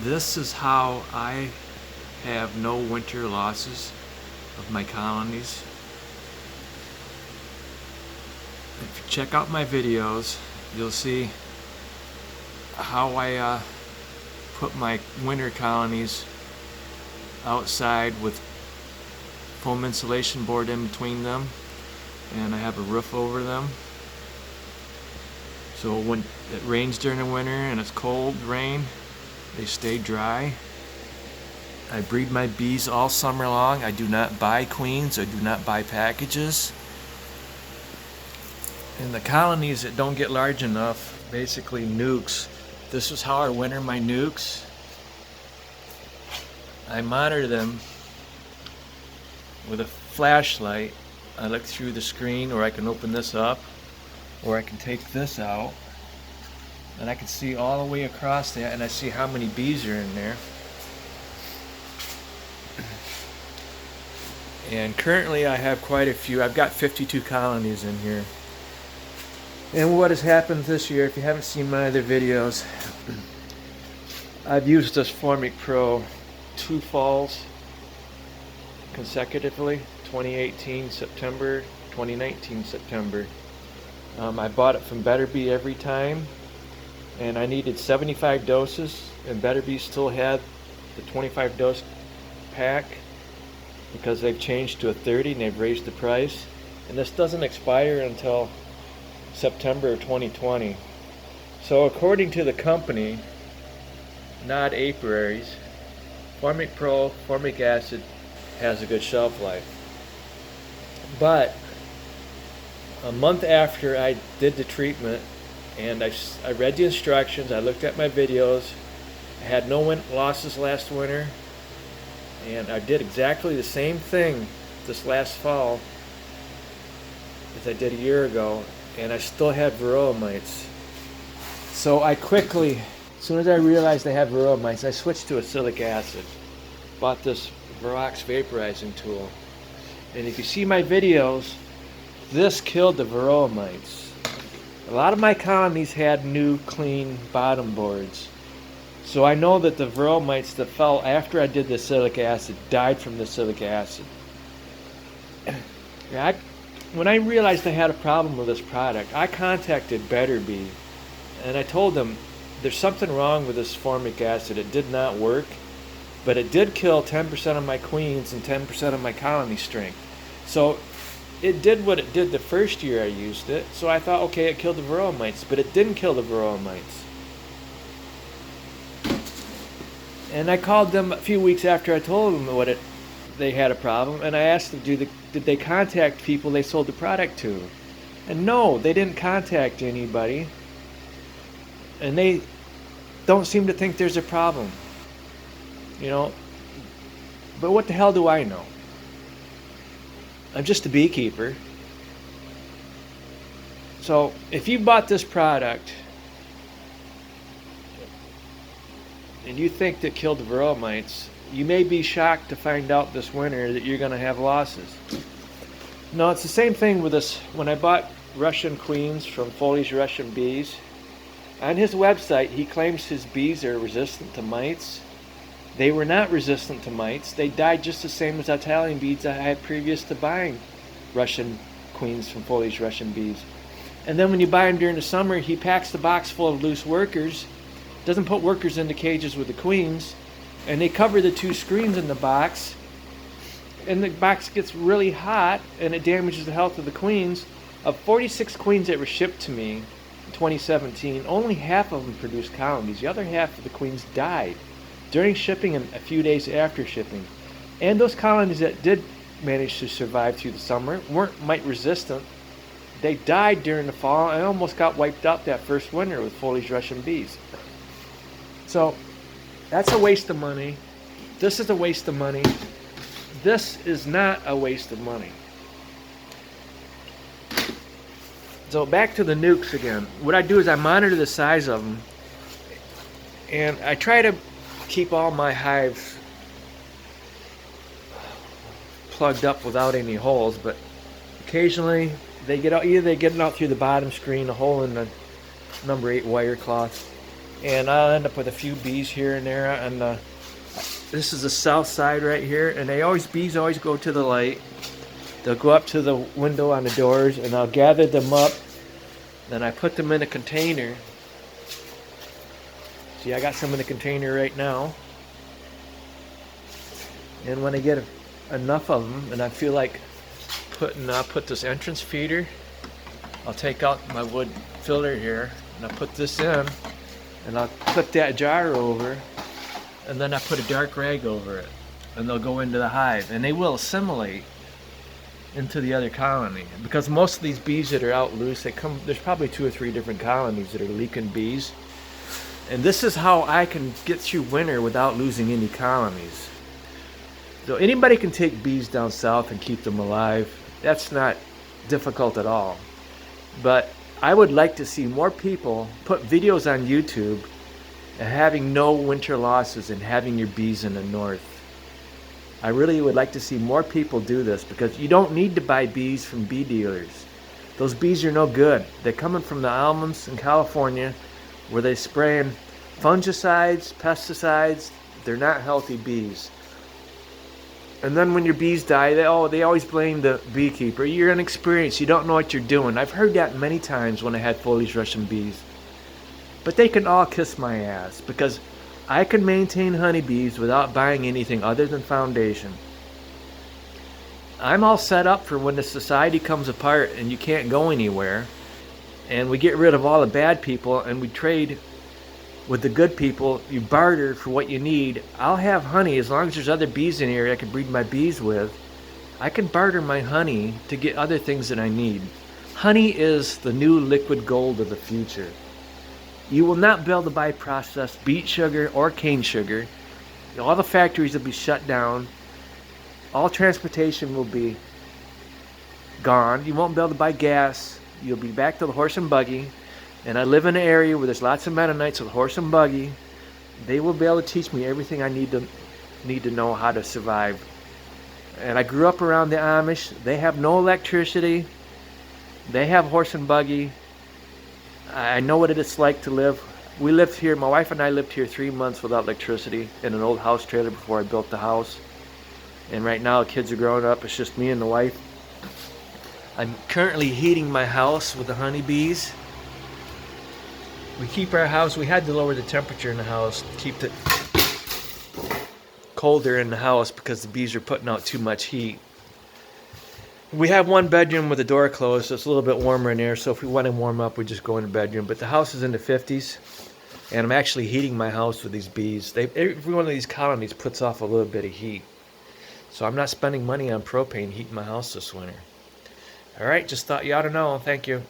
This is how I have no winter losses of my colonies. If you check out my videos, you'll see how I put my winter colonies outside with foam insulation board in between them, and I have a roof over them. So when it rains during the winter and it's cold rain, they stay dry. I breed my bees all summer long. I do not buy queens. I do not buy packages. And the colonies that don't get large enough, basically nukes. This is how I winter my nukes. I monitor them with a flashlight. I look through the screen, or I can open this up, or I can take this out, and I can see all the way across that, and I see how many bees are in there. And currently I have quite a few. I've got 52 colonies in here. And what has happened this year, if you haven't seen my other videos, I've used this Formic Pro 2 falls consecutively, 2018 September, 2019 September. I bought it from Better Bee every time, and I needed 75 doses, and Better Bee still had the 25 dose pack because they've changed to a 30 and they've raised the price, and this doesn't expire until September of 2020. So according to the company NOD Apiaries, Formic Pro formic acid has a good shelf life. But a month after I did the treatment, and I read the instructions, I looked at my videos, I had no losses last winter, and I did exactly the same thing this last fall as I did a year ago, and I still had Varroa mites. So I quickly, as soon as I realized I had Varroa mites, I switched to Oxalic acid. Bought this Varroa vaporizing tool. And if you see my videos, this killed the Varroa mites. A lot of my colonies had new clean bottom boards. So I know that the Varroa mites that fell after I did the Oxalic acid died from the Oxalic acid. When I realized I had a problem with this product, I contacted Better Bee, and I told them there's something wrong with this formic acid. It did not work, but it did kill 10% of my queens and 10% of my colony strength. So it did what it did the first year I used it. So I thought, okay, it killed the Varroa mites, but it didn't kill the Varroa mites. And I called them a few weeks after I told them they had a problem, and I asked them, did they contact people they sold the product to? And no, they didn't contact anybody. And they don't seem to think there's a problem. You know, but what the hell do I know? I'm just a beekeeper. So if you bought this product and you think that killed the Varroa mites, you may be shocked to find out this winter that you're going to have losses. No, it's the same thing with this. When I bought Russian queens from Foley's Russian Bees, on his website he claims his bees are resistant to mites. They were not resistant to mites. They died just the same as Italian bees I had previous to buying Russian queens from Foley's Russian Bees. And then when you buy them during the summer, he packs the box full of loose workers, doesn't put workers in the cages with the queens, and they cover the 2 screens in the box, and the box gets really hot and it damages the health of the queens. Of 46 queens that were shipped to me in 2017, only half of them produced colonies. The other half of the queens died during shipping and a few days after shipping. And those colonies that did manage to survive through the summer weren't mite resistant. They died during the fall. I almost got wiped out that first winter with Foley's Russian Bees. So that's a waste of money. This is a waste of money. This is not a waste of money. So back to the nukes again. What I do is I monitor the size of them, and I try to keep all my hives plugged up without any holes, but occasionally they get out, either they get out through the bottom screen, a hole in the number 8 wire cloth, and I'll end up with a few bees here and there. And this is the south side right here, and bees always go to the light. They'll go up to the window on the doors, and I'll gather them up. Then I put them in a container. See, I got some in the container right now. And when I get enough of them, and I feel like I'll put this entrance feeder. I'll take out my wood filler here, and I'll put this in, and I'll flip that jar over, and then I put a dark rag over it, and they'll go into the hive, and they will assimilate into the other colony. Because most of these bees that are out loose, there's probably 2 or 3 different colonies that are leaking bees. And this is how I can get through winter without losing any colonies. So anybody can take bees down south and keep them alive. That's not difficult at all. But I would like to see more people put videos on YouTube and having no winter losses and having your bees in the north. I really would like to see more people do this, because you don't need to buy bees from bee dealers. Those bees are no good. They're coming from the almonds in California, where they're spraying fungicides, pesticides. They're not healthy bees. And then when your bees die, they always blame the beekeeper. You're inexperienced. You don't know what you're doing. I've heard that many times when I had foliage Russian bees. But they can all kiss my ass, because I can maintain honeybees without buying anything other than foundation. I'm all set up for when the society comes apart and you can't go anywhere, and we get rid of all the bad people and we trade with the good people. You barter for what you need. I'll have honey as long as there's other bees in here I can breed my bees with. I can barter my honey to get other things that I need. Honey is the new liquid gold of the future. You will not be able to buy processed beet sugar or cane sugar. All the factories will be shut down. All transportation will be gone. You won't be able to buy gas. You'll be back to the horse and buggy. And I live in an area where there's lots of Mennonites with horse and buggy. They will be able to teach me everything I need to know how to survive. And I grew up around the Amish. They have no electricity. They have horse and buggy. I know what it's like to live. We lived here, my wife and I lived here 3 months without electricity in an old house trailer before I built the house. And right now the kids are growing up. It's just me and the wife. I'm currently heating my house with the honeybees. We keep our house, we had to lower the temperature in the house to keep it colder in the house because the bees are putting out too much heat. We have one bedroom with the door closed, so it's a little bit warmer in there. So if we want to warm up, we just go in the bedroom. But the house is in the 50s, and I'm actually heating my house with these bees. Every one of these colonies puts off a little bit of heat. So I'm not spending money on propane heating my house this winter. All right, just thought you ought to know. Thank you.